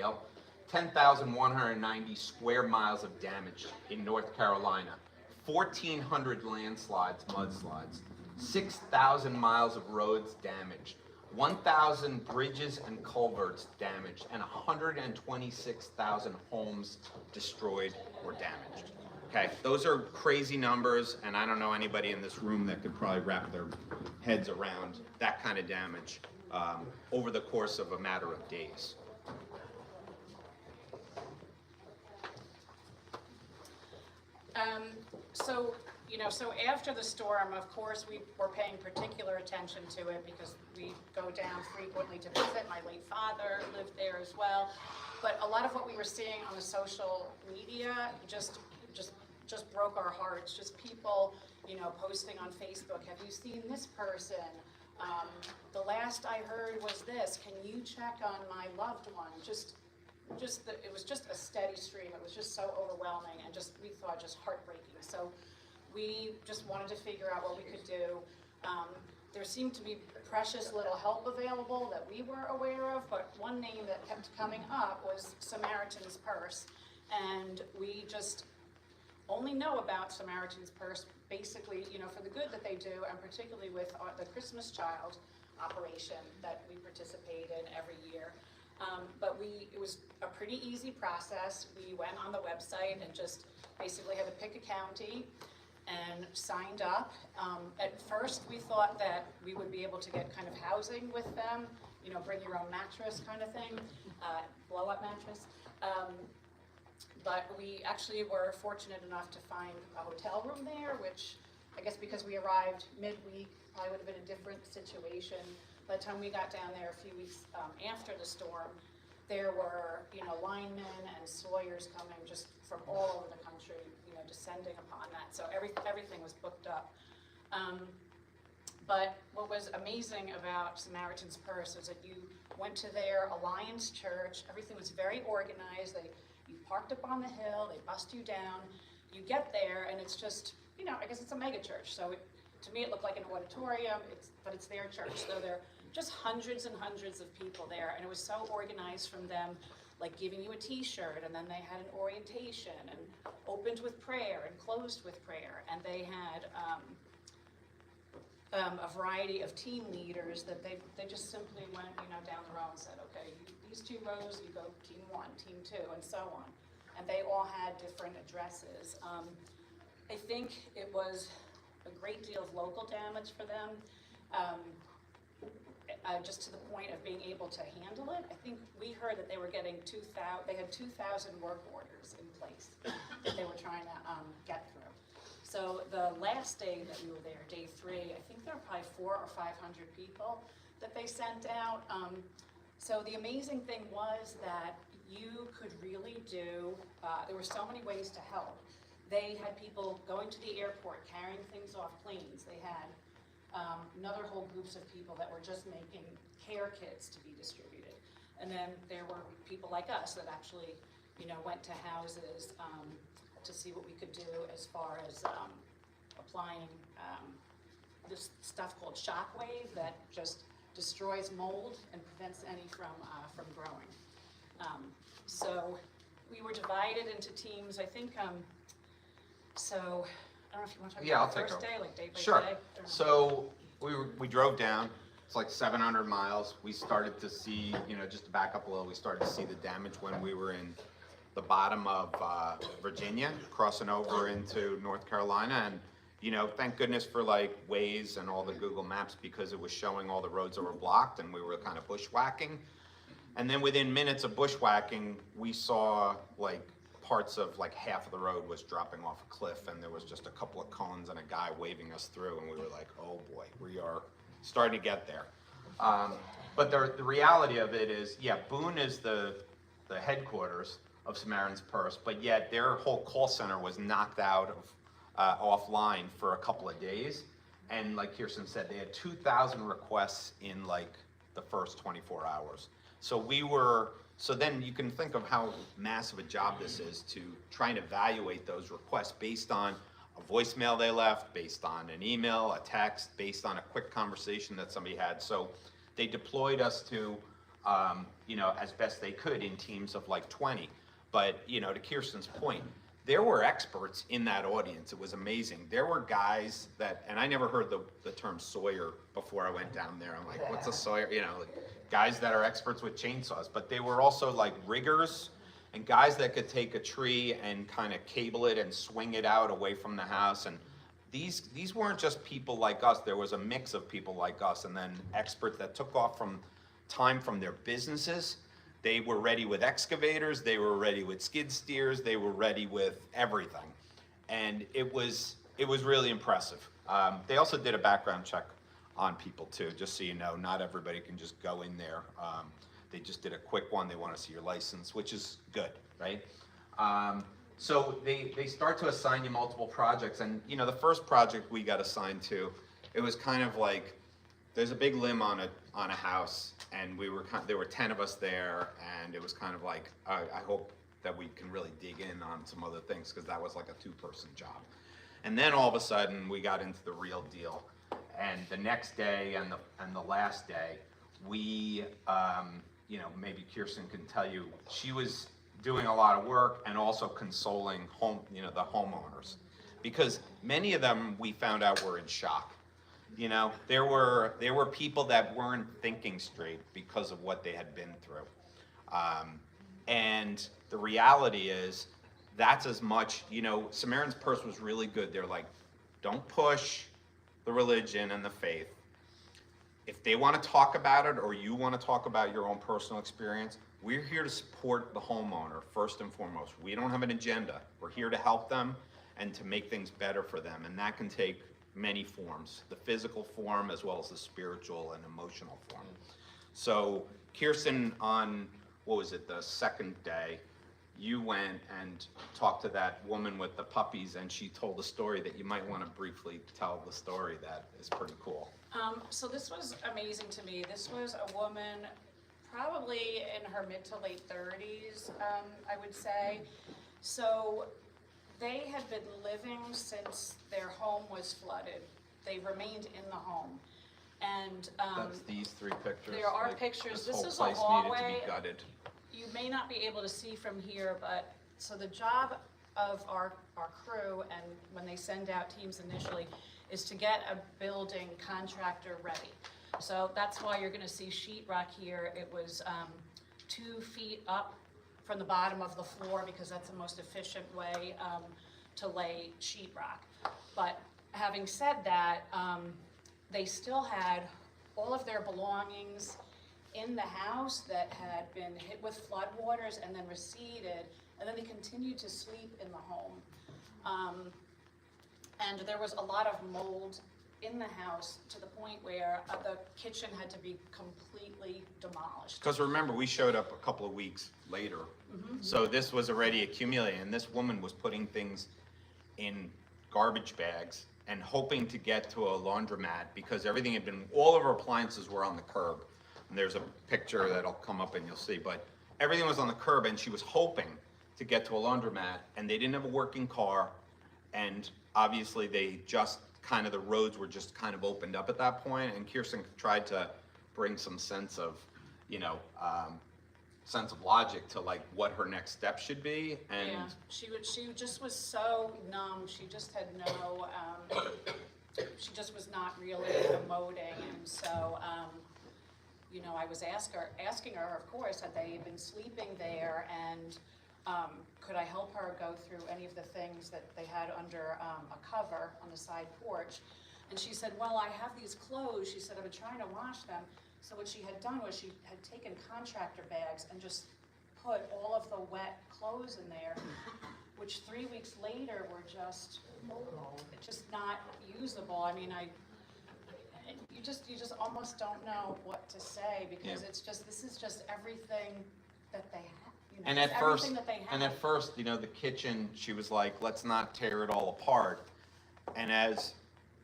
scale, 10,190 square miles of damage in North Carolina, 1,400 landslides, mudslides, 6,000 miles of roads damaged, 1,000 bridges and culverts damaged, and 126,000 homes destroyed or damaged. Okay, those are crazy numbers, and I don't know anybody in this room that could probably wrap their heads around that kind of damage over the course of a matter of days. So after the storm, of course, we were paying particular attention to it because we go down frequently to visit. My late father lived there as well. But a lot of what we were seeing on the social media just broke our hearts. Just people, posting on Facebook, have you seen this person? The last I heard was this. Can you check on my loved one? It was just a steady stream. It was just so overwhelming and we thought just heartbreaking. So we just wanted to figure out what we could do. There seemed to be precious little help available that we were aware of, but one name that kept coming up was Samaritan's Purse. And we just only know about Samaritan's Purse basically, for the good that they do, and particularly with the Christmas Child operation that we participate in every year. But it was a pretty easy process. We went on the website and just basically had to pick a county and signed up. At first, we thought that we would be able to get kind of housing with them, bring your own mattress kind of thing, blow-up mattress. But we actually were fortunate enough to find a hotel room there, which I guess because we arrived midweek, probably would have been a different situation. By the time we got down there a few weeks after the storm, there were, linemen and sawyers coming just from all over the country, descending upon that. So everything was booked up. But what was amazing about Samaritan's Purse is that you went to their Alliance Church. Everything was very organized. You parked up on the hill. They bust you down. You get there, and it's just, I guess it's a mega church. So to me, it looked like an auditorium, but it's their church. So there are just hundreds and hundreds of people there, and it was so organized from them, like giving you a t-shirt, and then they had an orientation, and opened with prayer, and closed with prayer, and they had a variety of team leaders that they just simply went, down the row and said, okay, these 2 rows, you go team 1, team 2, and so on. And they all had different addresses. I think it was a great deal of local damage for them, just to the point of being able to handle it. I think we heard that they were getting they had 2,000 work orders in place that they were trying to get through. So the last day that we were there, day 3, I think there were probably 400 or 500 people that they sent out. So the amazing thing was that you could really do, there were so many ways to help. They had people going to the airport, carrying things off planes. They had another whole groups of people that were just making care kits to be distributed. And then there were people like us that actually, went to houses to see what we could do as far as applying this stuff called Shockwave that just destroys mold and prevents any from growing. So we were divided into teams. I think, so I don't know if you want to talk about the first day, like day by Sure. day. So we drove down. It's like 700 miles. We started to see, just to back up a little, we started to see the damage when we were in the bottom of Virginia, crossing over into North Carolina. And, thank goodness for like Waze and all the Google Maps, because it was showing all the roads that were blocked and we were kind of bushwhacking. And then within minutes of bushwhacking, we saw like parts of like half of the road was dropping off a cliff, and there was just a couple of cones and a guy waving us through, and we were like, oh boy, we are starting to get there. But the reality of it is, yeah, Boone is the headquarters of Samaritan's Purse, but yet their whole call center was knocked out of offline for a couple of days. And like Kirsten said, they had 2,000 requests in like the first 24 hours. So then you can think of how massive a job this is to try and evaluate those requests based on a voicemail they left, based on an email, a text, based on a quick conversation that somebody had. So they deployed us to you know, as best they could in teams of like 20. But, you know, to Kirsten's point, there were experts in that audience. It was amazing. There were guys that, and I never heard the term sawyer before I went down there. I'm like, what's a sawyer? You know, like guys that are experts with chainsaws, but they were also like riggers and guys that could take a tree and kind of cable it and swing it out away from the house. And these weren't just people like us. There was a mix of people like us and then experts that took off from time from their businesses. They were ready with excavators, they were ready with skid steers, they were ready with everything. And it was really impressive. They also did a background check on people too, just so you know, not everybody can just go in there. They just did a quick one, they want to see your license, which is good, right? So they start to assign you multiple projects, and you know, the first project we got assigned to, it was kind of like, there's a big limb on a house, and there were 10 of us there, and it was kind of like, I hope that we can really dig in on some other things, because that was like a 2-person job. And then all of a sudden, we got into the real deal. And the next day and the last day, we, you know, maybe Kirsten can tell you, she was doing a lot of work and also consoling the homeowners, because many of them we found out were in shock. You know, there were people that weren't thinking straight because of what they had been through. And the reality is, that's as much, you know, Samaritan's Purse was really good. They're like, don't push the religion and the faith. If they want to talk about it, or you want to talk about your own personal experience, we're here to support the homeowner first and foremost. We don't have an agenda. We're here to help them and to make things better for them. And that can take many forms, the physical form as well as the spiritual and emotional form. So Kirsten, on, what was it, the second day, you went and talked to that woman with the puppies, and she told a story that you might want to briefly tell the story. That is pretty cool. So this was amazing to me. This was a woman probably in her mid to late 30s, I would say. So they had been living since their home was flooded. They remained in the home. And That's these 3 pictures. there are like, pictures. This This whole is a place hallway. needed to be gutted. You may not be able to see from here, but so the job of our crew, and when they send out teams initially, is to get a building contractor ready. So that's why you're gonna see sheetrock here. It was 2 feet up from the bottom of the floor, because that's the most efficient way to lay sheetrock. But having said that, they still had all of their belongings in the house that had been hit with floodwaters and then receded, and then they continued to sleep in the home. And there was a lot of mold in the house, to the point where the kitchen had to be completely demolished. Because remember, we showed up a couple of weeks later, so this was already accumulating, and this woman was putting things in garbage bags and hoping to get to a laundromat, because everything had been, all of her appliances were on the curb. And there's a picture that'll come up and you'll see, but everything was on the curb, and she was hoping to get to a laundromat, and they didn't have a working car, and obviously they just kind of, the roads were just kind of opened up at that point, and Kirsten tried to bring some sense of, you know, sense of logic to like what her next step should be. And Yeah, she just was so numb. She just had no, she just was not really emoting, and so, you know, I was asking her, of course, had they been sleeping there, and could I help her go through any of the things that they had under a cover on the side porch? And she said, well, I have these clothes. She said, I've been trying to wash them. So what she had done was she had taken contractor bags and just put all of the wet clothes in there, which 3 weeks later were just not usable. I mean, you just almost don't know what to say, because Yeah. it's just, this is just everything that they have. You know, And it's at first, everything that they have. you know, the kitchen, she was like, let's not tear it all apart. And as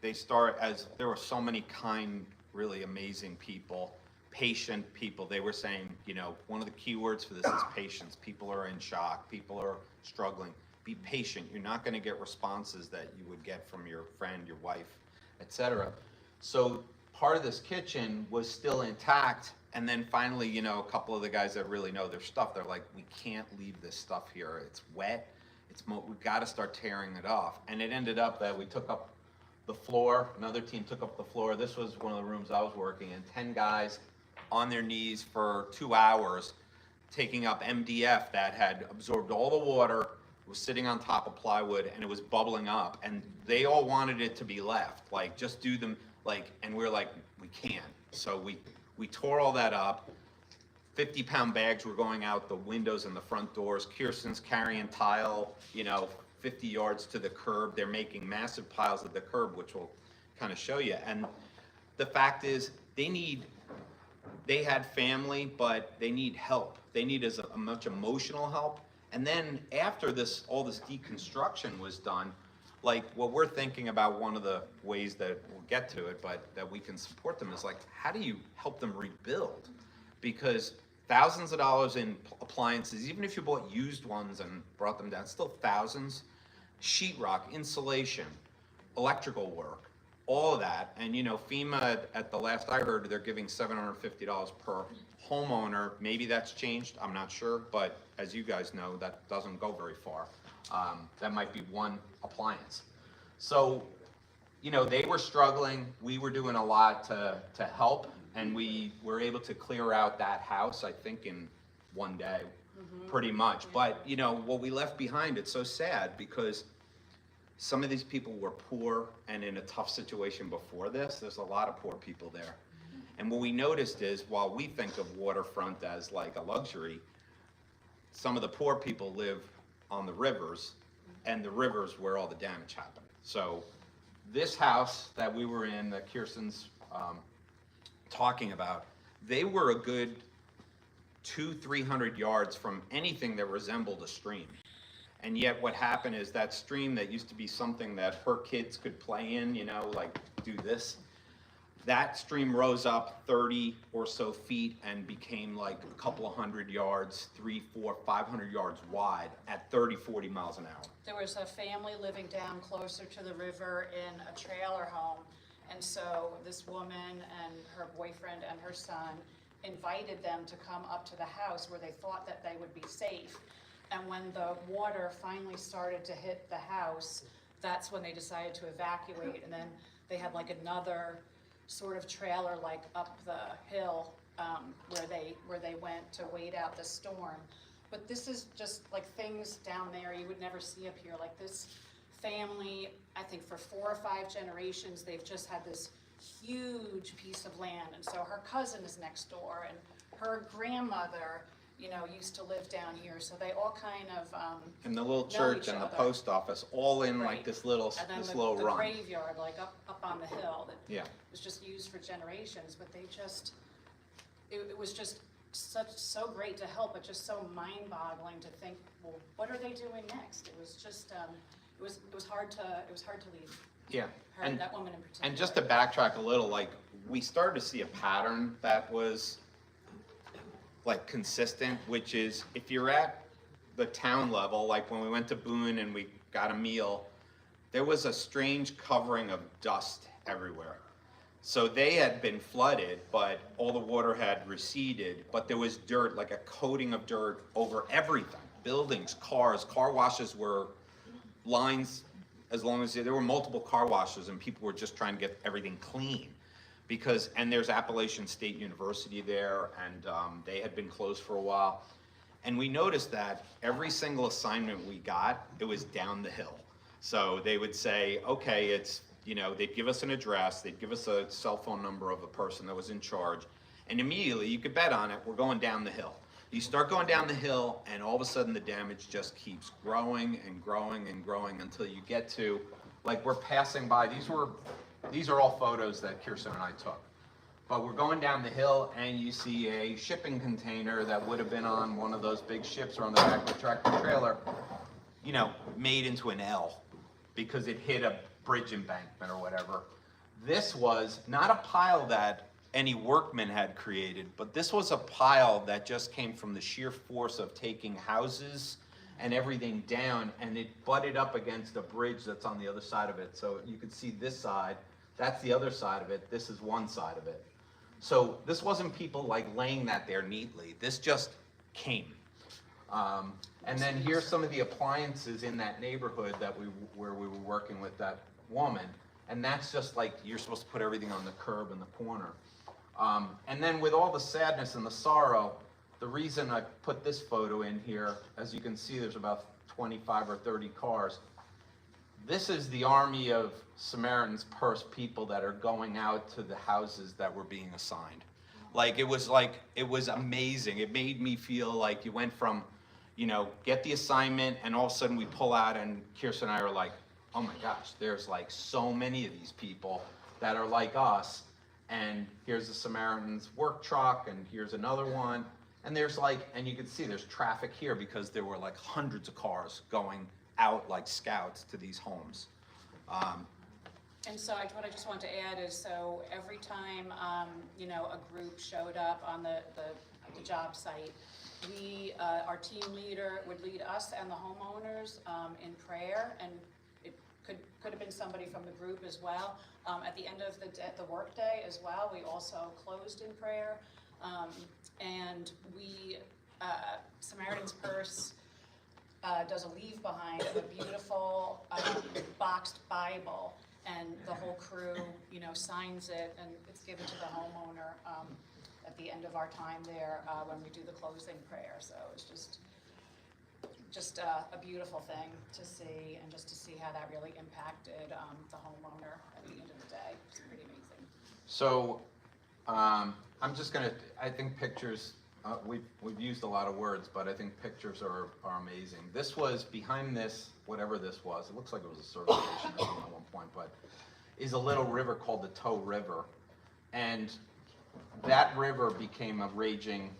there were so many kind, really amazing people, patient people, they were saying, you know, one of the key words for this is patience. People are in shock, people are struggling. Be patient. You're not going to get responses that you would get from your friend, your wife, etc. So part of this kitchen was still intact. And then finally, you know, a couple of the guys that really know their stuff, they're like, we can't leave this stuff here. It's wet. We've got to start tearing it off. And it ended up that we took up the floor. Another team took up the floor. This was one of the rooms I was working in. 10 guys on their knees for 2 hours, taking up MDF that had absorbed all the water, was sitting on top of plywood, and it was bubbling up. And they all wanted it to be left, like just do them, like. And we were like, we can't. So we tore all that up. 50-pound bags were going out the windows and the front doors. Kirsten's carrying tile, you know, 50 yards to the curb. They're making massive piles at the curb, which will kind of show you. And the fact is, they had family, but they need help. They need as much emotional help. And then after this, all this deconstruction was done, like what we're thinking about, one of the ways that we'll get to it, but that we can support them is like, how do you help them rebuild? Because thousands of dollars in appliances, even if you bought used ones and brought them down, still thousands. Sheetrock, insulation, electrical work, all of that. And you know, FEMA, at the last I heard, they're giving $750 per homeowner. Maybe that's changed, I'm not sure, but as you guys know, that doesn't go very far. That might be one appliance. So, you know, they were struggling. We were doing a lot to help, and we were able to clear out that house, I think, in one day, pretty much. But, you know, what we left behind, it's so sad because some of these people were poor and in a tough situation before this. There's a lot of poor people there. And what we noticed is, while we think of waterfront as like a luxury, some of the poor people live on the rivers, and the rivers where all the damage happened. So this house that we were in, that Kirsten's talking about, they were a good 200-300 yards from anything that resembled a stream. And yet what happened is that stream that used to be something that her kids could play in, you know, like do this, that stream rose up 30 or so feet and became like a couple of 100 yards, 300, 400, 500 yards wide at 30, 40 miles an hour. There was a family living down closer to the river in a trailer home. And so this woman and her boyfriend and her son invited them to come up to the house where they thought that they would be safe. And when the water finally started to hit the house, that's when they decided to evacuate. And then they had like another sort of trailer like up the hill where they went to wait out the storm. But this is just like things down there you would never see up here. Like this family, I think for 4 or 5 generations, they've just had this huge piece of land. And so her cousin is next door, and her grandmother, you know, used to live down here. So they all kind of and the little know church each and the other. post office, all in Right. like this little And then little the run. graveyard, like up on the hill, that Yeah. was just used for generations. But they just, it was just so great to help, but just so mind-boggling to think, well, what are they doing next? It was just it was hard to leave. Yeah. Her, And that woman in particular. And just to backtrack a little, like, we started to see a pattern that was like consistent, which is if you're at the town level, like when we went to Boone and we got a meal, there was a strange covering of dust everywhere. So they had been flooded, but all the water had receded, but there was dirt, like a coating of dirt over everything. Buildings, cars, car washes were lines, as long as there were multiple car washes and people were just trying to get everything clean. Because, and there's Appalachian State University there, and they had been closed for a while. And we noticed that every single assignment we got, it was down the hill. So they would say, okay, it's, you know, they'd give us an address, they'd give us a cell phone number of a person that was in charge, and immediately, you could bet on it, we're going down the hill. You start going down the hill, and all of a sudden the damage just keeps growing and growing and growing until you get to, like, we're passing by, these are all photos that Kirsten and I took. But we're going down the hill and you see a shipping container that would have been on one of those big ships or on the back of a tractor trailer, you know, made into an L because it hit a bridge embankment or whatever. This was not a pile that any workman had created, but this was a pile that just came from the sheer force of taking houses and everything down, and it butted up against a bridge that's on the other side of it. So you could see this side, That's the other side of it. This is one side of it. So this wasn't people like laying that there neatly. This just came. And then here's some of the appliances in that neighborhood where we were working with that woman. And that's just like, you're supposed to put everything on the curb in the corner. And then with all the sadness and the sorrow, the reason I put this photo in here, as you can see, there's about 25 or 30 cars. This is the army of Samaritan's Purse people that are going out to the houses that were being assigned. It was amazing. It made me feel like you went from, get the assignment, and all of a sudden we pull out, and Kirsten and I are like, oh my gosh, there's like so many of these people that are like us, and here's the Samaritan's work truck, and here's another one, and there's and you can see there's traffic here because there were like hundreds of cars going out like scouts to these homes. And so what I just want to add is, so every time, a group showed up on the job site, our team leader would lead us and the homeowners in prayer, and it could have been somebody from the group as well. At the end of the workday as well, we also closed in prayer. And Samaritan's Purse does a leave behind of a beautiful boxed Bible, and the whole crew, signs it, and it's given to the homeowner at the end of our time there when we do the closing prayer. So it's just a beautiful thing to see, and just to see how that really impacted the homeowner at the end of the day. It's pretty amazing. So I think pictures, we've used a lot of words, but I think pictures are amazing. This was behind this, whatever this was, it looks like it was a service station or something at one point, but is a little river called the Tow River. And that river became a raging,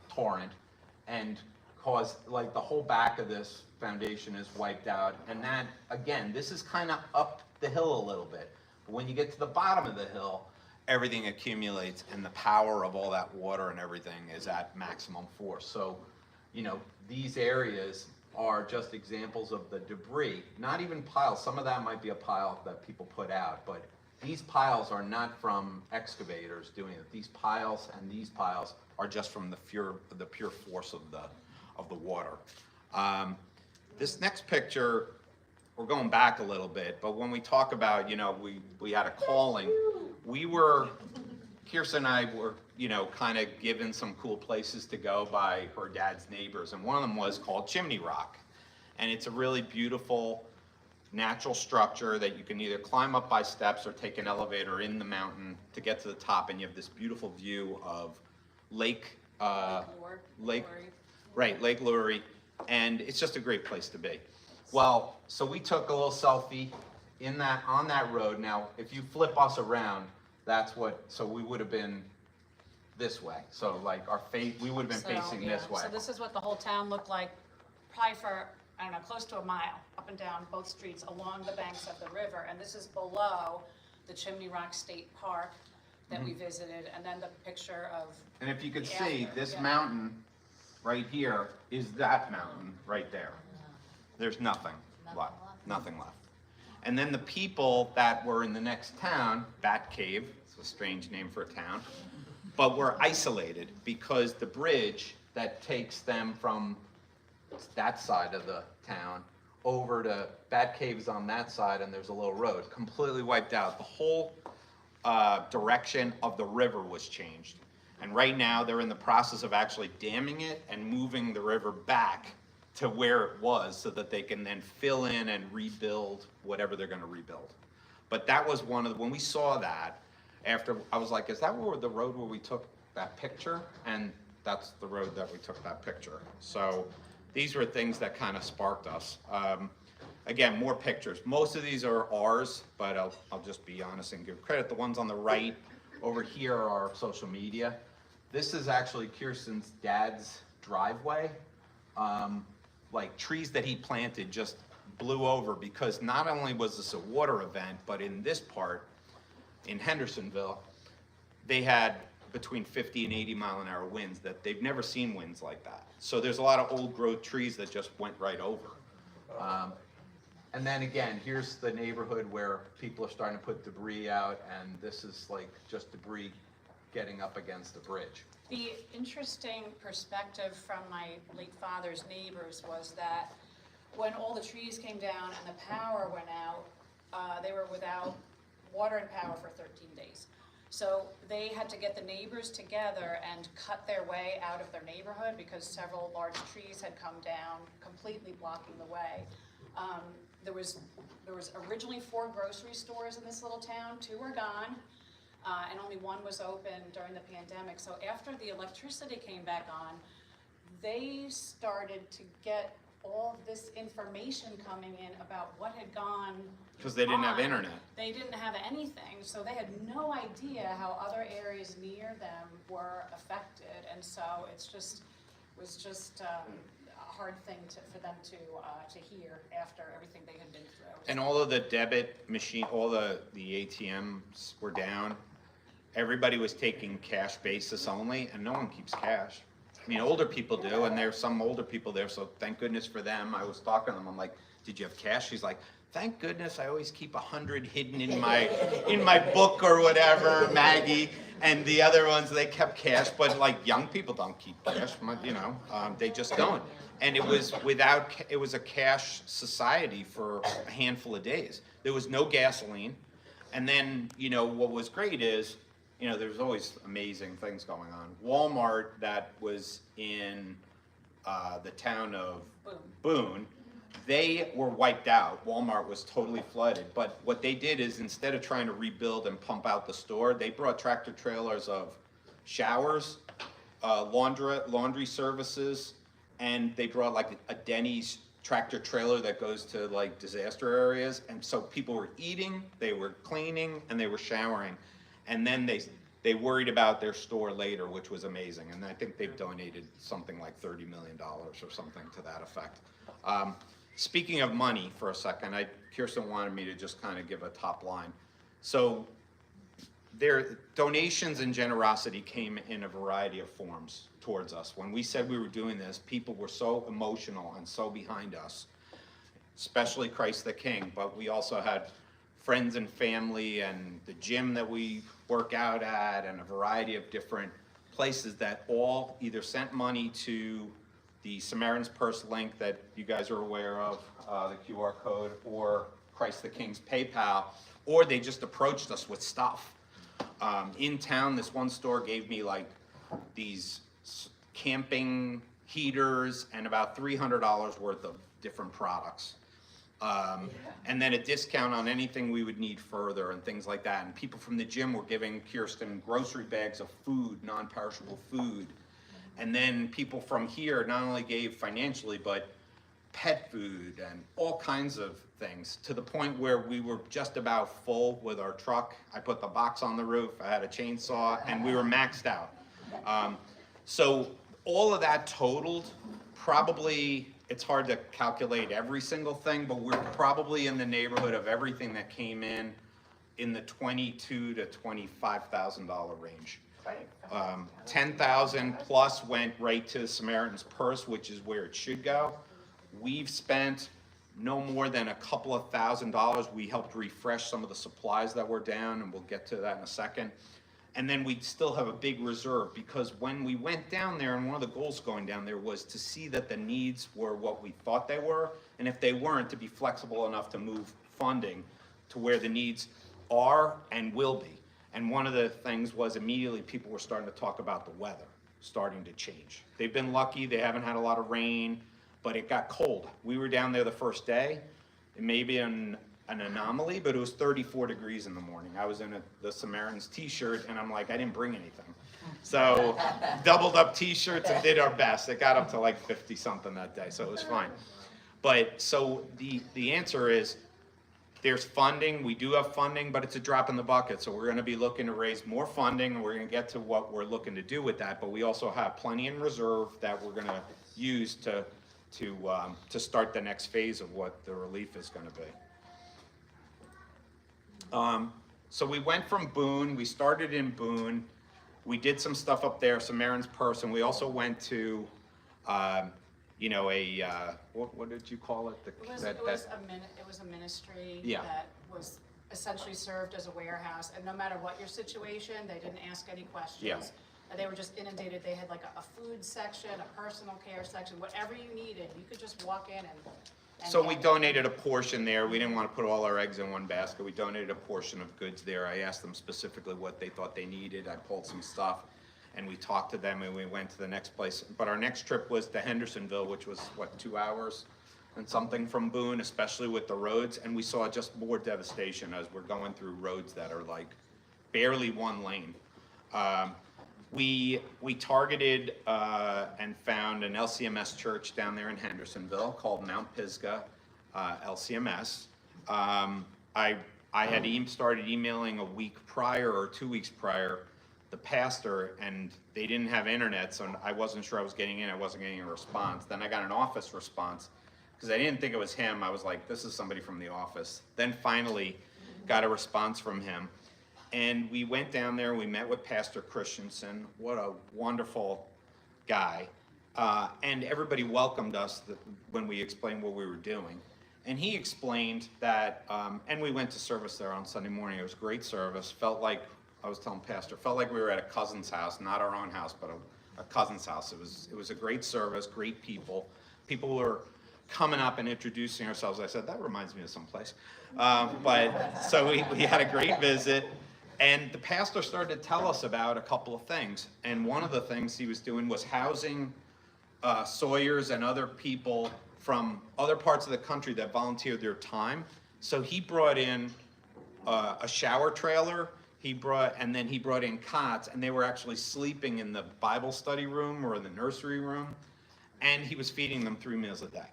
torrent, and caused, the whole back of this foundation is wiped out. And that, again, this is kind of up the hill a little bit. But when you get to the bottom of the hill, everything accumulates, and the power of all that water and everything is at maximum force. So, these areas are just examples of the debris, not even piles. Some of that might be a pile that people put out, but these piles are not from excavators doing it. These piles and these piles are just from the pure force of the water. This next picture, we're going back a little bit, but when we talk about, we had a calling, Kirsten and I were, kind of given some cool places to go by her dad's neighbors, and one of them was called Chimney Rock. And it's a really beautiful natural structure that you can either climb up by steps or take an elevator in the mountain to get to the top, and you have this beautiful view of Lake Lurie, and it's just a great place to be. Well, so we took a little selfie on that road. Now, if you flip us around, so we would have been this way. So we would have been facing this way. So this is what the whole town looked like, probably for, I don't know, close to a mile, up and down both streets along the banks of the river. And this is below the Chimney Rock State Park that we visited, and then the picture of. And if you could see, this mountain right here is that mountain right there. There's nothing left. Nothing left. And then the people that were in the next town, Bat Cave, it's a strange name for a town, but were isolated because the bridge that takes them from that side of the town over to Bat Cave's on that side, and there's a little road, completely wiped out. The whole direction of the river was changed. And right now they're in the process of actually damming it and moving the river back to where it was so that they can then fill in and rebuild whatever they're gonna rebuild. But that was when we saw that, after, I was like, is that the road where we took that picture? And that's the road that we took that picture. So these were things that kind of sparked us. Again, more pictures. Most of these are ours, but I'll just be honest and give credit. The ones on the right over here are social media. This is actually Kirsten's dad's driveway. Trees that he planted just blew over because not only was this a water event, but in this part, in Hendersonville, they had between 50 and 80 mile an hour winds that they've never seen winds like that. So there's a lot of old growth trees that just went right over. And then again, here's the neighborhood where people are starting to put debris out, and this is like just debris getting up against the bridge. The interesting perspective from my late father's neighbors was that when all the trees came down and the power went out, they were without water and power for 13 days. So they had to get the neighbors together and cut their way out of their neighborhood because several large trees had come down, completely blocking the way. There was originally 4 grocery stores in this little town, 2 were gone, and only 1 was open during the pandemic. So after the electricity came back on, they started to get all this information coming in about what had gone Because they didn't have on. internet. They didn't have anything, so they had no idea how other areas near them were affected, and so was just a hard thing for them to hear after everything they had been through. And all of the debit machine, all the ATMs were down. Everybody was taking cash basis only, and no one keeps cash. I mean, older people do, and there's some older people there, so thank goodness for them. I was talking to them, I'm like, did you have cash? She's like, thank goodness I always keep 100 hidden in my book or whatever, Maggie. And the other ones, they kept cash, but like young people don't keep cash, they just don't. And it was a cash society for a handful of days. There was no gasoline. And then, what was great is, there's always amazing things going on. Walmart, that was in the town of Boone, they were wiped out. Walmart was totally flooded. But what they did is, instead of trying to rebuild and pump out the store, they brought tractor trailers of showers, laundry services, and they brought like a Denny's tractor trailer that goes to like disaster areas. And so people were eating, they were cleaning, and they were showering. And then they worried about their store later, which was amazing. And I think they've donated something like $30 million or something to that effect. Speaking of money for a second, Kirsten wanted me to just kind of give a top line. So their donations and generosity came in a variety of forms towards us. When we said we were doing this, people were so emotional and so behind us, especially Christ the King, but we also had friends and family and the gym that we work out at and a variety of different places that all either sent money to the Samaritan's Purse link that you guys are aware of, the QR code, or Christ the King's PayPal, or they just approached us with stuff. In town, this one store gave me like these camping heaters and about $300 worth of different products. And then a discount on anything we would need further and things like that. And people from the gym were giving Kirsten grocery bags of food, non-perishable food. And then people from here not only gave financially, but pet food and all kinds of things, to the point where we were just about full with our truck. I put the box on the roof, I had a chainsaw, and we were maxed out. So all of that totaled, probably, it's hard to calculate every single thing, but we're probably in the neighborhood of everything that came in the $22,000 to $25,000 range. 10,000 plus went right to Samaritan's Purse, which is where it should go. We've spent no more than a couple of $1,000s. We helped refresh some of the supplies that were down, and we'll get to that in a second. And then we still have a big reserve, because when we went down there, and one of the goals going down there was to see that the needs were what we thought they were, and if they weren't, to be flexible enough to move funding to where the needs are and will be. And one of the things was, immediately people were starting to talk about the weather starting to change. They've been lucky, they haven't had a lot of rain, but it got cold. We were down there the first day. It may be an anomaly, but it was 34 degrees in the morning. I was in the Samaritan's t-shirt, and I'm like, I didn't bring anything. So doubled up t-shirts and did our best. It got up to like 50 something that day, so it was fine. But so the answer is, there's funding, we do have funding, but it's a drop in the bucket. So we're gonna be looking to raise more funding, and we're gonna get to what we're looking to do with that, but we also have plenty in reserve that we're gonna use to start the next phase of what the relief is gonna be. So we went from Boone, we started in Boone, we did some stuff up there, Samaritan's Purse, and we also went to you know, what did you call it? It was a ministry Yeah. that was essentially served as a warehouse, and no matter what your situation, they didn't ask any questions. Yeah. And they were just inundated. They had like a food section, a personal care section, whatever you needed, you could just walk in and So we get it. donated a portion there. We didn't want to put all our eggs in one basket. We donated a portion of goods there. I asked them specifically what they thought they needed. I pulled some stuff, and we talked to them, and we went to the next place. But our next trip was to Hendersonville, which was, what, 2 hours and something from Boone, especially with the roads. And we saw just more devastation as we're going through roads that are like barely one lane. We targeted and found an LCMS church down there in Hendersonville called Mount Pisgah LCMS. I had started emailing a week prior or 2 weeks prior the pastor, and they didn't have internet, so I wasn't sure I was getting in. I wasn't getting a response. Then I got an office response because I didn't think it was him. I was like, this is somebody from the office. Then finally got a response from him. And we went down there, we met with Pastor Christensen. What a wonderful guy. And everybody welcomed us when we explained what we were doing. And he explained that, and we went to service there on Sunday morning. It was a great service. Felt like, I was telling Pastor, felt like we were at a cousin's house, not our own house, but a cousin's house. It was a great service, great people. People were coming up and introducing ourselves. I said, that reminds me of someplace. So we had a great visit. And the pastor started to tell us about a couple of things. And one of the things he was doing was housing Sawyers and other people from other parts of the country that volunteered their time. So he brought in a shower trailer, and then he brought in cots, and they were actually sleeping in the Bible study room or the nursery room, and he was feeding them 3 meals a day.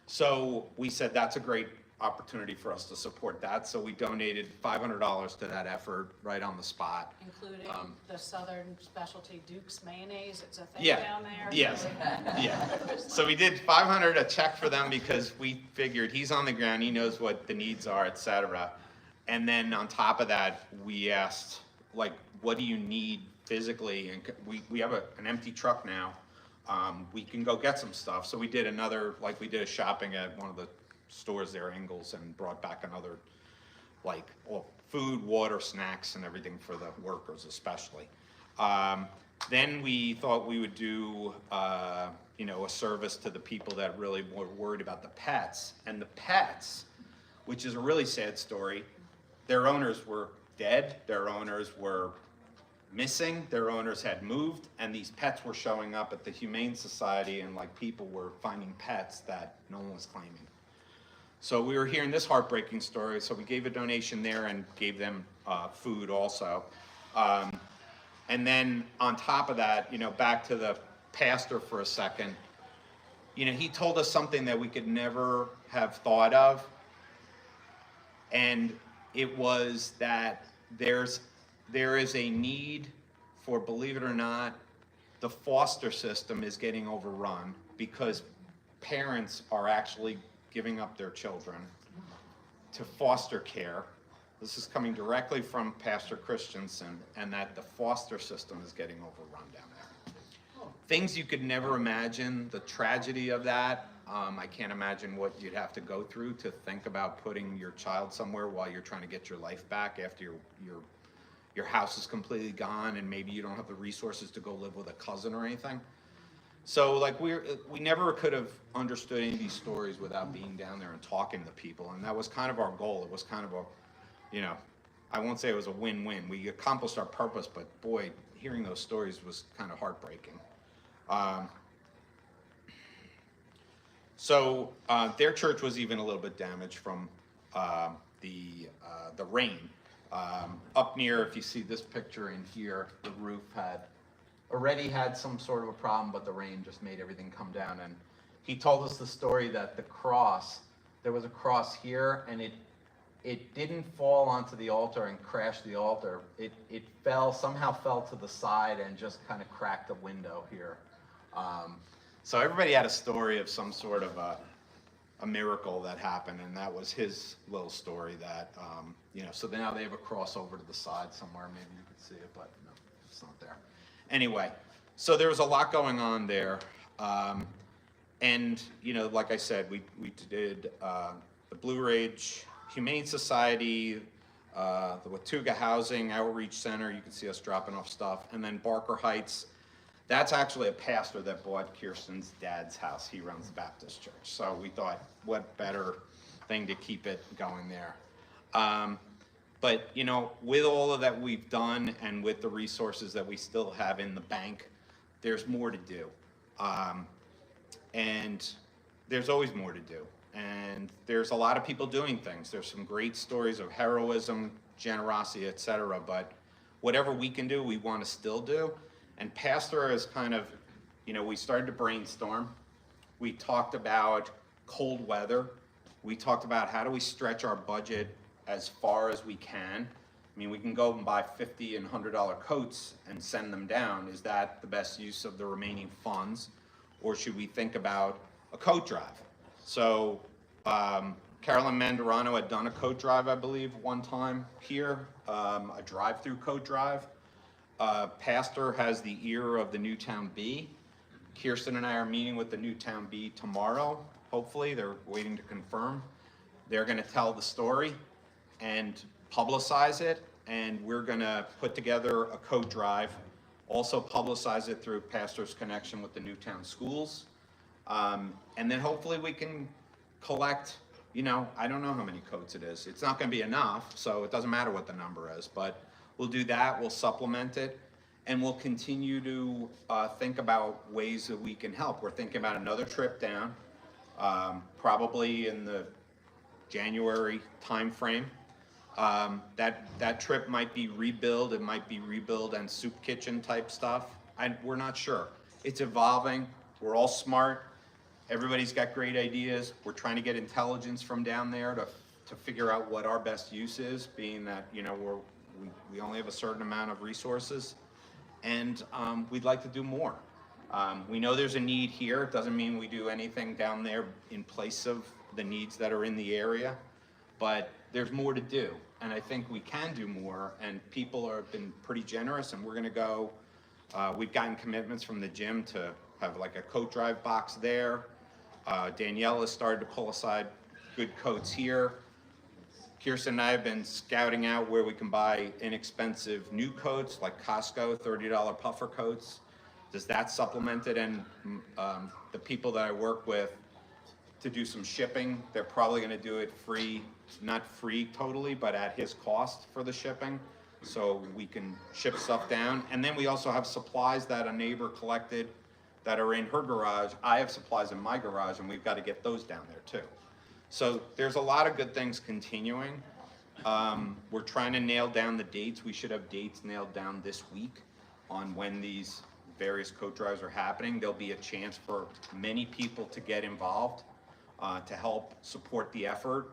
So we said that's a great opportunity for us to support that, so we donated $500 to that effort right on the spot. Including the Southern specialty Duke's mayonnaise, it's a thing Yeah. down there. Yes, yeah. So we did 500, a check for them, because we figured he's on the ground, he knows what the needs are, et cetera. And then on top of that, we asked, like, what do you need physically? And we have an empty truck now. We can go get some stuff. So we did we did a shopping at one of the stores there, Ingles, and brought back another, food, water, snacks, and everything for the workers especially. Then we thought we would do, a service to the people that really were worried about the pets. And the pets, which is a really sad story, their owners were dead, their owners were missing, their owners had moved, and these pets were showing up at the Humane Society, and people were finding pets that no one was claiming. So we were hearing this heartbreaking story, so we gave a donation there and gave them food also. And then on top of that, back to the pastor for a second, he told us something that we could never have thought of, and it was that there is a need for, believe it or not, the foster system is getting overrun because parents are actually giving up their children to foster care. This is coming directly from Pastor Christensen, and that the foster system is getting overrun down there. Things you could never imagine, the tragedy of that. I can't imagine what you'd have to go through to think about putting your child somewhere while you're trying to get your life back after your house is completely gone, and maybe you don't have the resources to go live with a cousin or anything. So we never could have understood any of these stories without being down there and talking to people, and that was kind of our goal. It was kind of I won't say it was a win-win. We accomplished our purpose, but boy, hearing those stories was kind of heartbreaking. So their church was even a little bit damaged from the rain. Up near, if you see this picture in here, the roof already had some sort of a problem, but the rain just made everything come down. And he told us the story that there was a cross here, and it didn't fall onto the altar and crash the altar. It somehow fell to the side and just kind of cracked a window here. So everybody had a story of some sort of a miracle that happened, and that was his little story that, so now they have a cross over to the side somewhere. Maybe you could see it, but no, it's not there. Anyway, so there was a lot going on there. And, you know, like I said, we did the Blue Ridge Humane Society, the Watuga Housing Outreach Center, you can see us dropping off stuff, and then Barker Heights. That's actually a pastor that bought Kirsten's dad's house. He runs the Baptist church. So we thought, what better thing to keep it going there. But, you know, with all of that we've done and with the resources that we still have in the bank, there's more to do. And there's always more to do. And there's a lot of people doing things. There's some great stories of heroism, generosity, etc. But whatever we can do, we want to still do. And Pastor is kind of, you know, we started to brainstorm. We talked about cold weather. We talked about how do we stretch our budget as far as we can. I mean, we can go and buy $50 and $100 coats and send them down. Is that the best use of the remaining funds? Or should we think about a coat drive? So Carolyn Mandarano had done a coat drive, I believe, one time here, a drive-through coat drive. Pastor has the ear of the Newtown Bee. Kirsten and I are meeting with the Newtown Bee tomorrow, hopefully. They're waiting to confirm. They're gonna tell the story and publicize it, and we're gonna put together a coat drive, also publicize it through Pastor's connection with the Newtown schools. And then hopefully we can collect, you know, I don't know how many coats it is. It's not gonna be enough, so it doesn't matter what the number is, but we'll do that, we'll supplement it, and we'll continue to think about ways that we can help. We're thinking about another trip down, probably in the January timeframe. That trip might be rebuild, it might be rebuild and soup kitchen type stuff. We're not sure. It's evolving, we're all smart, everybody's got great ideas. We're trying to get intelligence from down there to figure out what our best use is, being that, you know, we only have a certain amount of resources, and we'd like to do more. We know there's a need here. It doesn't mean we do anything down there in place of the needs that are in the area, but there's more to do, and I think we can do more, and people have been pretty generous, and we're gonna go, we've gotten commitments from the gym to have like a coat drive box there. Danielle has started to pull aside good coats here. Kirsten and I have been scouting out where we can buy inexpensive new coats, like Costco, $30 puffer coats. Does that supplement it? And the people that I work with to do some shipping, they're probably gonna do it free, not free totally, but at his cost for the shipping. So we can ship stuff down. And then we also have supplies that a neighbor collected that are in her garage. I have supplies in my garage, and we've got to get those down there too. So there's a lot of good things continuing. We're trying to nail down the dates. We should have dates nailed down this week on when these various coat drives are happening. There'll be a chance for many people to get involved, to help support the effort.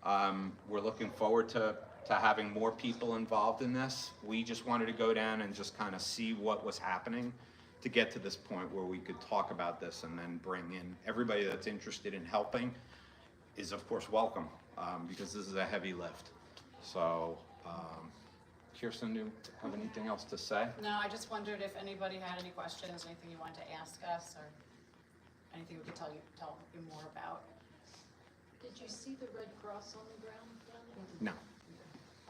We're looking forward to having more people involved in this. We just wanted to go down and just kind of see what was happening to get to this point where we could talk about this and then bring in everybody that's interested in helping is of course welcome, because this is a heavy lift. So, Kirsten, do you have anything else to say? No, I just wondered if anybody had any questions, anything you wanted to ask us, or anything we could tell you more about. Did you see the Red Cross on the ground down there? No.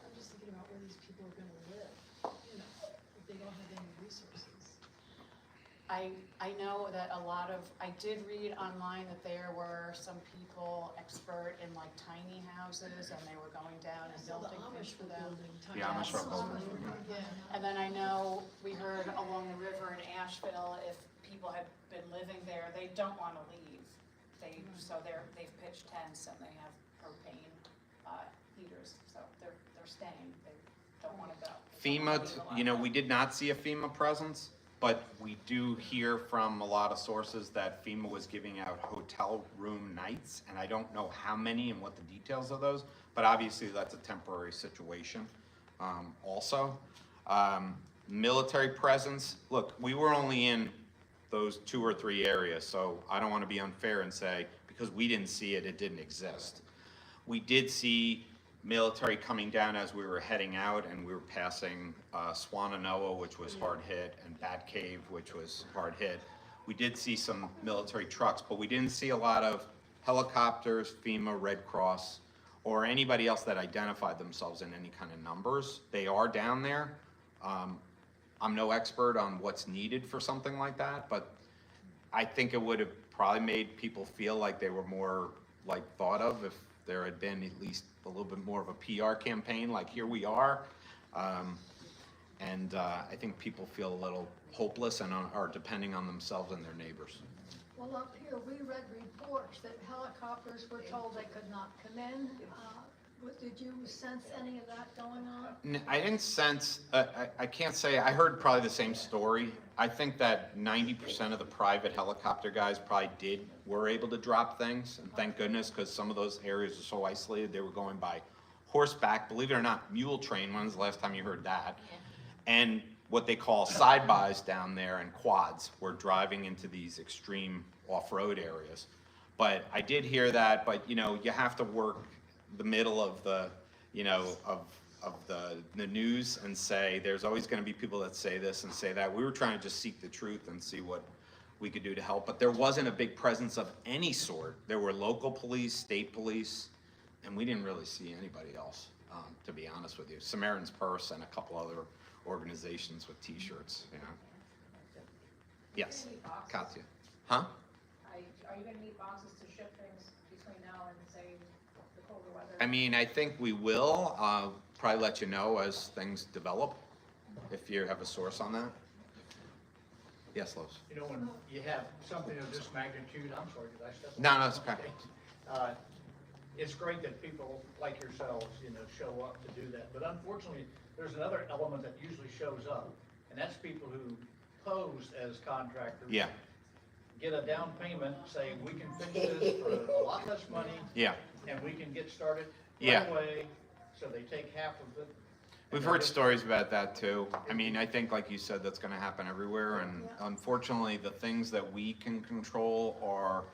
I'm just thinking about where these people are gonna live, you know, if they don't have any resources. I know that I did read online that there were some people expert in like tiny houses, and they were going down and So the building things Amish for were them. building tiny The Amish are houses. building. Yeah. And then I know we heard along the river in Asheville, if people had been living there, they don't want to leave. They've pitched tents and they have propane heaters, so they're staying. They don't want to go. They don't wanna leave a lot. FEMA, we did not see a FEMA presence, but we do hear from a lot of sources that FEMA was giving out hotel room nights, and I don't know how many and what the details of those, but obviously that's a temporary situation also. Military presence, look, we were only in those 2 or 3 areas, so I don't want to be unfair and say, because we didn't see it, it didn't exist. We did see military coming down as we were heading out, and we were passing Swannanoa, which was hard hit, and Bat Cave, which was hard hit. We did see some military trucks, but we didn't see a lot of helicopters, FEMA, Red Cross, or anybody else that identified themselves in any kind of numbers. They are down there. I'm no expert on what's needed for something like that, but I think it would have probably made people feel like they were more like thought of if there had been at least a little bit more of a PR campaign, like here we are. I think people feel a little hopeless and are depending on themselves and their neighbors. Well, up here, we read reports that helicopters were told they could not come in. Did you sense any of that going on? I didn't sense, I can't say, I heard probably the same story. I think that 90% of the private helicopter guys probably were able to drop things, and thank goodness, because some of those areas are so isolated, they were going by horseback, believe it or not, mule train. When's the last time you heard that? And what they call side-bys down there and quads were driving into these extreme off-road areas. But I did hear that, but you know, you have to work the middle of the, you know, of the news and say, there's always gonna be people that say this and say that. We were trying to just seek the truth and see what we could do to help, but there wasn't a big presence of any sort. There were local police, state police, and we didn't really see anybody else, to be honest with you. Samaritan's Purse and a couple other organizations with T-shirts, you know. Yes, Katya. Huh? Are you gonna need boxes to ship things between now and say the colder weather? I mean, I think we will, probably let you know as things develop, if you have a source on that. Yes, Lois? You know, when you have something of this magnitude, I'm sorry, did I step? No, it's okay. It's great that people like yourselves, you know, show up to do that, but unfortunately, there's another element that usually shows up, and that's people who pose as contractors. Yeah, Get a down payment, say, we can fix this for a lot less money, yeah. and we can get started Yeah. right away, so they take half of it. We've and heard they're- stories about that too. I mean, I think, like you said, that's gonna happen everywhere, and unfortunately, the things that we can control are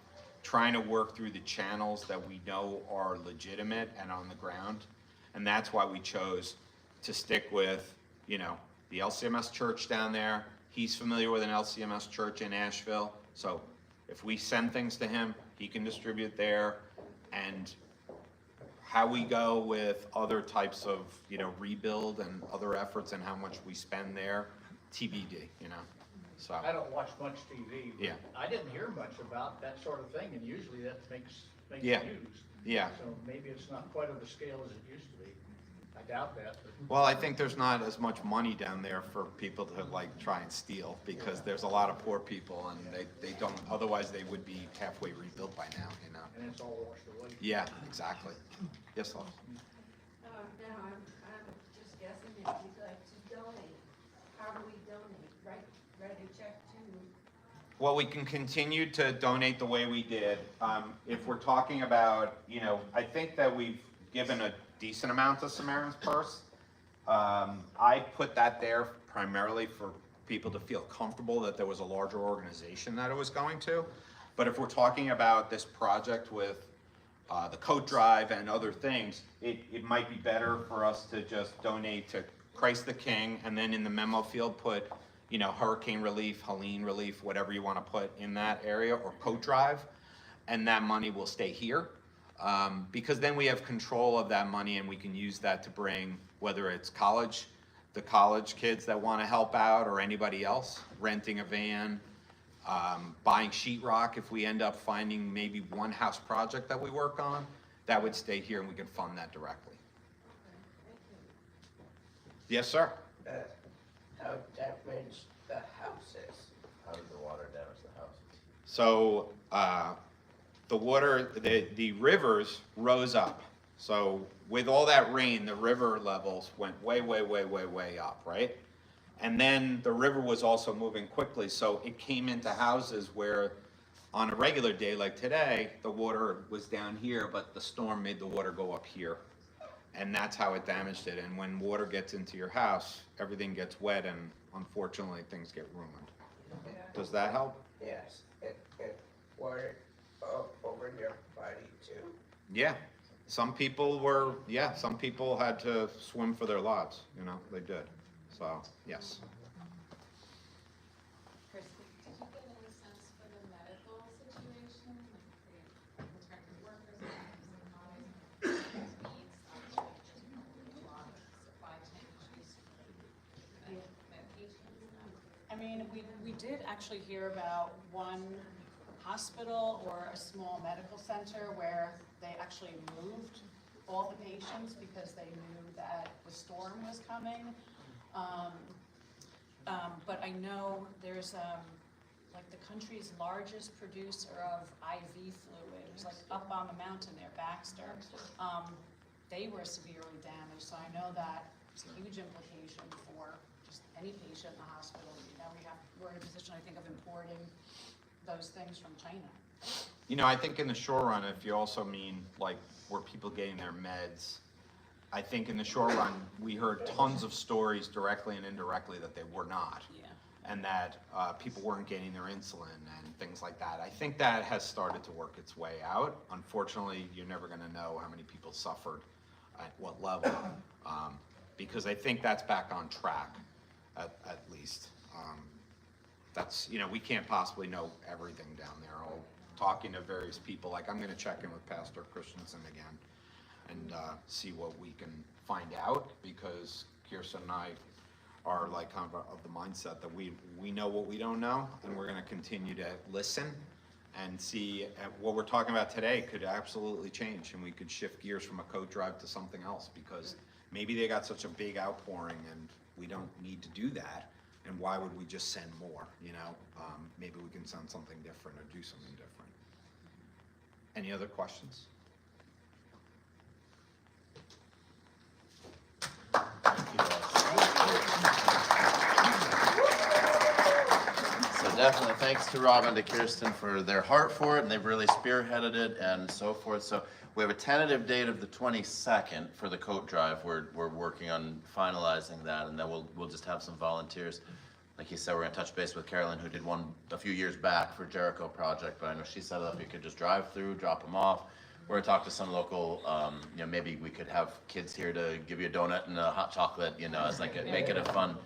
trying to work through the channels that we know are legitimate and on the ground. And that's why we chose to stick with, you know, the LCMS church down there. He's familiar with an LCMS church in Asheville, so if we send things to him, he can distribute there. And how we go with other types of, you know, rebuild and other efforts and how much we spend there, TBD, you know, so. I don't watch much TV. but Yeah. I didn't hear much about that sort of thing, and usually that makes Yeah. news. Yeah. So maybe it's not quite on the scale as it used to be. I doubt that, but. Well, I think there's not as much money down there for people to like try and steal, because there's a lot of poor people and they don't, otherwise they would be halfway rebuilt by now, you know? And it's all washed away. Yeah, exactly. Yes, Lois? Now, I'm just guessing if you'd like to donate, how do we donate? Write a check to, Well, we can continue to donate the way we did. If we're talking about, you know, I think that we've given a decent amount to Samaritan's Purse. I put that there primarily for people to feel comfortable that there was a larger organization that it was going to. But if we're talking about this project with the coat drive and other things, it might be better for us to just donate to Christ the King, and then in the memo field put, you know, hurricane relief, Helene relief, whatever you want to put in that area, or coat drive, and that money will stay here. Because then we have control of that money and we can use that to bring, whether it's the college kids that want to help out, or anybody else, renting a van, buying sheetrock if we end up finding maybe one house project that we work on, that would stay here and we can fund that directly. Yes, sir. How damaged the house is? How did the water damage the house? So, the water, the rivers rose up. So with all that rain, the river levels went way, way, way, way, way up, right? And then the river was also moving quickly, so it came into houses where on a regular day like today, the water was down here, but the storm made the water go up here. And that's how it damaged it. And when water gets into your house, everything gets wet and unfortunately things get ruined. Does that help? Yes, it poured over your body too. Yeah, some people had to swim for their lives, you know, they did, so, yes. Christie, did you get any sense did actually hear about one hospital or a small medical center where they actually moved all the patients because they knew that the storm was coming. But I know there's, like the country's largest producer of IV fluid, it was like up on the mountain there, Baxter. They were severely damaged, so I know that it's a huge implication for just any patient in the hospital. You know, we're in a position, I think, of importing those things from China. You know, I think in the short run, if you also mean like, were people getting their meds? I think in the short run, we heard tons of stories directly and indirectly that they were not. Yeah. And that people weren't getting their insulin and things like that. I think that has started to work its way out. Unfortunately, you're never gonna know how many people suffered at what level, because I think that's back on track, at least. That's, you know, we can't possibly know everything down there. Talking to various people, like I'm gonna check in with Pastor Christensen again and see what we can find out, because Kirsten and I are like kind of the mindset that we know what we don't know, and we're gonna continue to listen and see what we're talking about today could absolutely change, and we could shift gears from a coat drive to something else, because maybe they got such a big outpouring and we don't need to do that, and why would we just send more, you know? Maybe we can send something different or do something different. Any other questions? So definitely thanks to Rob and to Kirsten for their heart for it, and they've really spearheaded it and so forth. So we have a tentative date of the 22nd for the coat drive. We're working on finalizing that, and then we'll just have some volunteers. Like he said, we're gonna touch base with Carolyn, who did one a few years back for Jericho Project, but I know she set it up, you could just drive through, drop them off. We're gonna talk to some local, you know, maybe we could have kids here to give you a donut and a hot chocolate, you know, as like, make it a fun,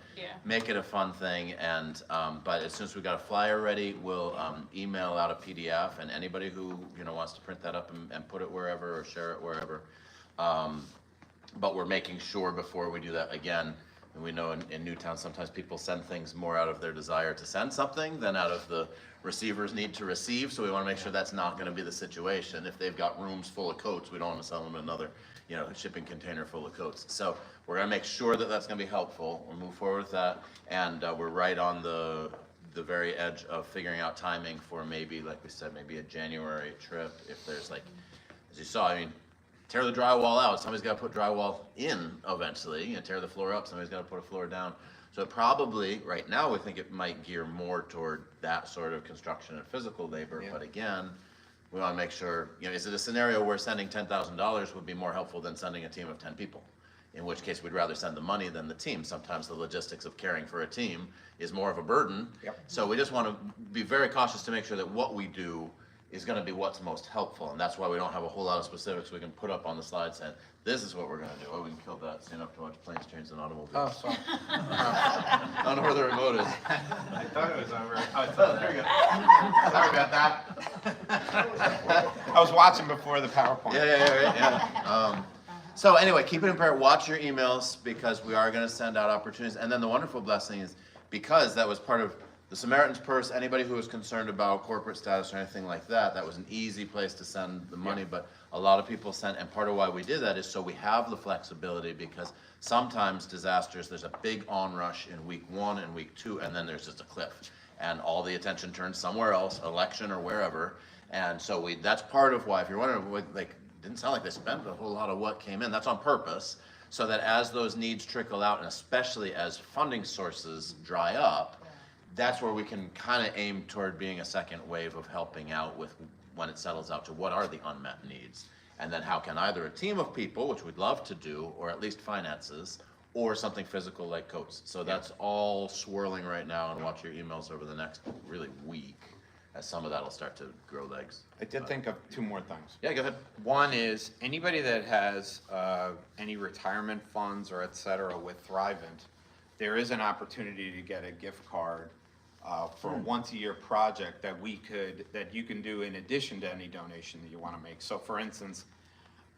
make it a fun thing. And, but as soon as we got a flyer ready, we'll email out a PDF, and anybody who, you know, wants to print that up and put it wherever or share it wherever. But we're making sure before we do that, again, and we know in Newtown, sometimes people send things more out of their desire to send something than out of the receiver's need to receive. So we want to make sure that's not going to be the situation. If they've got rooms full of coats, we don't want to sell them another, you know, shipping container full of coats. So we're going to make sure that that's going to be helpful. We'll move forward with that. And we're right on the very edge of figuring out timing for maybe, like we said, maybe a January trip. If there's like, as you saw, I mean, tear the drywall out, somebody's got to put drywall in eventually. You know, tear the floor up, somebody's got to put a floor down. So probably, right now, we think it might gear more toward that sort of construction and physical labor. Yeah. But again, we want to make sure, you know, is it a scenario where sending $10,000 would be more helpful than sending a team of 10 people? In which case, we'd rather send the money than the team. Sometimes the logistics of caring for a team is more of a burden. Yep. So we just want to be very cautious to make sure that what we do is going to be what's most helpful, and that's why we don't have a whole lot of specifics we can put up on the slide saying, this is what we're going to do. Oh, we can kill that, stand up to watch planes, trains, and automobiles. Oh, sorry. I don't know where the remote is. I thought it was over. Oh, there you go. Sorry about that. I was watching before the PowerPoint. Yeah. So anyway, keep it in prayer. Watch your emails, because we are going to send out opportunities. And then the wonderful blessing is, because that was part of the Samaritan's Purse, anybody who was concerned about corporate status or anything like that, that was an easy place to send the money. But a lot of people sent, and part of why we did that is so we have the flexibility, because sometimes disasters, there's a big onrush in week 1 and week 2, and then there's just a cliff, and all the attention turns somewhere else, election or wherever. And so that's part of why, if you're wondering, like, didn't sound like they spent a whole lot of what came in. That's on purpose, so that as those needs trickle out, and especially as funding sources dry up, that's where we can kind of aim toward being a second wave of helping out with when it settles out to what are the unmet needs. And then how can either a team of people, which we'd love to do, or at least finances, or something physical like coats. So that's all swirling right now, and watch your emails over the next really week, as some of that will start to grow legs. I did think of 2 more things. Yeah, go ahead. One is anybody that has any retirement funds or et cetera with Thrivent, there is an opportunity to get a gift card for a once-a-year project that you can do in addition to any donation that you want to make. So for instance,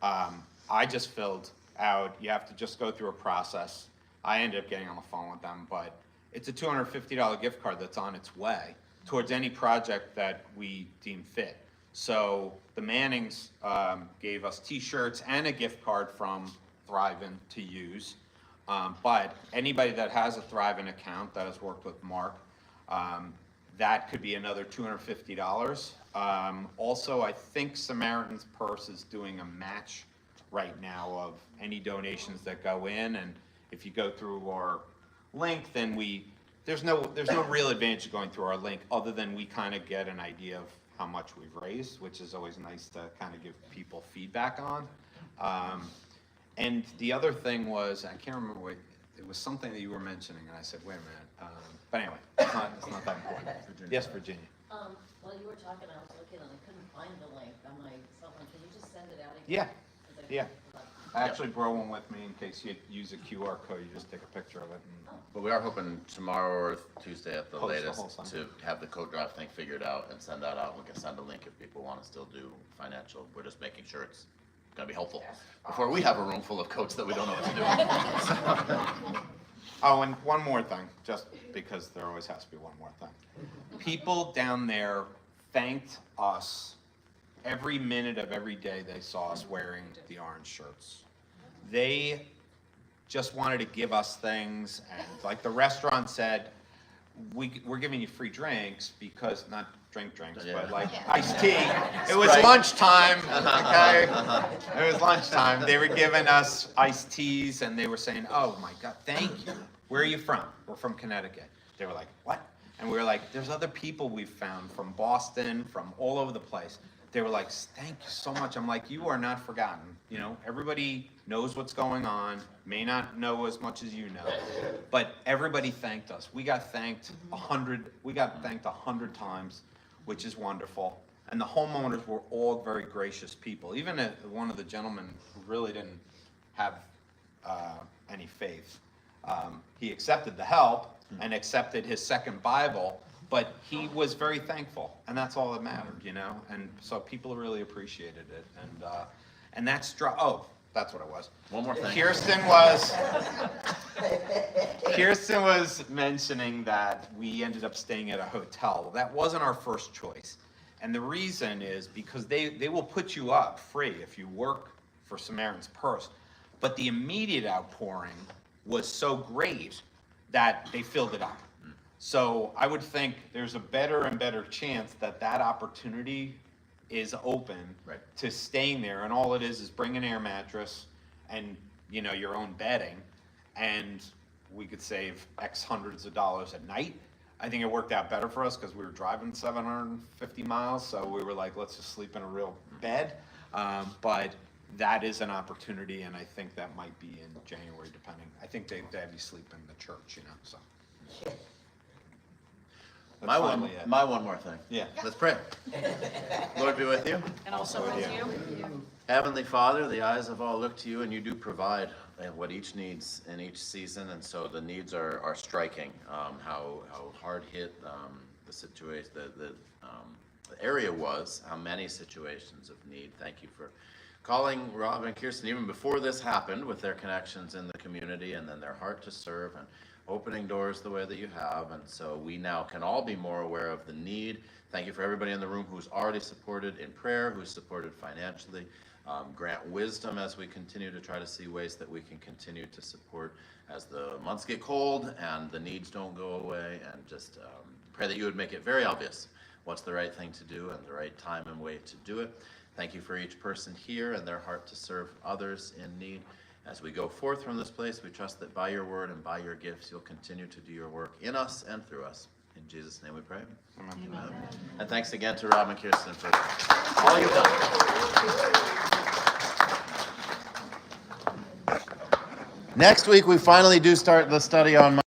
I just filled out, you have to just go through a process. I ended up getting on the phone with them, but it's a $250 gift card that's on its way towards any project that we deem fit. So the Mannings gave us T-shirts and a gift card from Thriven to use. But anybody that has a Thriven account that has worked with Mark, that could be another $250. Also, I think Samaritan's Purse is doing a match right now of any donations that go in, and if you go through our link, then there's no real advantage of going through our link, other than we kind of get an idea of how much we've raised, which is always nice to kind of give people feedback on. And the other thing was, I can't remember what, it was something that you were mentioning, and I said, wait a minute. But anyway, it's not that important. Yes, Virginia. While you were talking, I was looking and I couldn't find the link on my cell phone. Can you just send it out again? Yeah, 'Cause I- yeah. I actually brought one with me in case you use a QR code, you just take a picture of it. And But we are hoping tomorrow or Tuesday at the Post the whole latest thing. to have the coat drive thing figured out and send that out. We can send a link if people want to still do financial. We're just making sure it's gonna be helpful before we have a room full of coats that we don't know what to do. Oh, and one more thing, just because there always has to be one more thing. People down there thanked us every minute of every day they saw us wearing the orange shirts. They just wanted to give us things, and like the restaurant said, we're giving you free drinks because, not drinks, Yeah. but like iced tea. It was lunchtime, okay? It was lunchtime. They were giving us iced teas, and they were saying, oh my God, thank you. Where are you from? We're from Connecticut. They were like, what? And we were like, there's other people we've found from Boston, from all over the place. They were like, thank you so much. I'm like, you are not forgotten. You know, everybody knows what's going on, may not know as much as you know, but everybody thanked us. We got thanked 100 times, which is wonderful. And the homeowners were all very gracious people. Even one of the gentlemen who really didn't have any faith, he accepted the help and accepted his second Bible, but he was very thankful, and that's all that mattered, you know? And so people really appreciated it, and that's, that's what it was. One more thing. Kirsten was mentioning that we ended up staying at a hotel. Well, that wasn't our first choice. And the reason is because they will put you up free if you work for Samaritan's Purse. But the immediate outpouring was so great that they filled it up. So I would think there's a better and better chance that that opportunity is open Right. to staying there. And all it is bring an air mattress and, you know, your own bedding. And we could save X hundreds of dollars at night. I think it worked out better for us because we were driving 750 miles. So we were like, let's just sleep in a real bed. But that is an opportunity, and I think that might be in January, depending. I think they have you sleep in the church, you know, so. That's finally it. My one more thing. Yeah. Let's pray. Lord be with you. And also with you. Heavenly Father, the eyes of all look to you, and you do provide what each needs in each season, and so the needs are striking. How hard hit the situation, the area was, how many situations of need. Thank you for calling Rob and Kirsten even before this happened with their connections in the community and then their heart to serve and opening doors the way that you have. And so we now can all be more aware of the need. Thank you for everybody in the room who's already supported in prayer, who's supported financially. Grant wisdom as we continue to try to see ways that we can continue to support as the months get cold and the needs don't go away, and just pray that you would make it very obvious what's the right thing to do and the right time and way to do it. Thank you for each person here and their heart to serve others in need. As we go forth from this place, we trust that by your word and by your gifts, you'll continue to do your work in us and through us. In Jesus' name we pray. Amen. And thanks again to Rob and Kirsten for all you've done. Next week, we finally do start the study on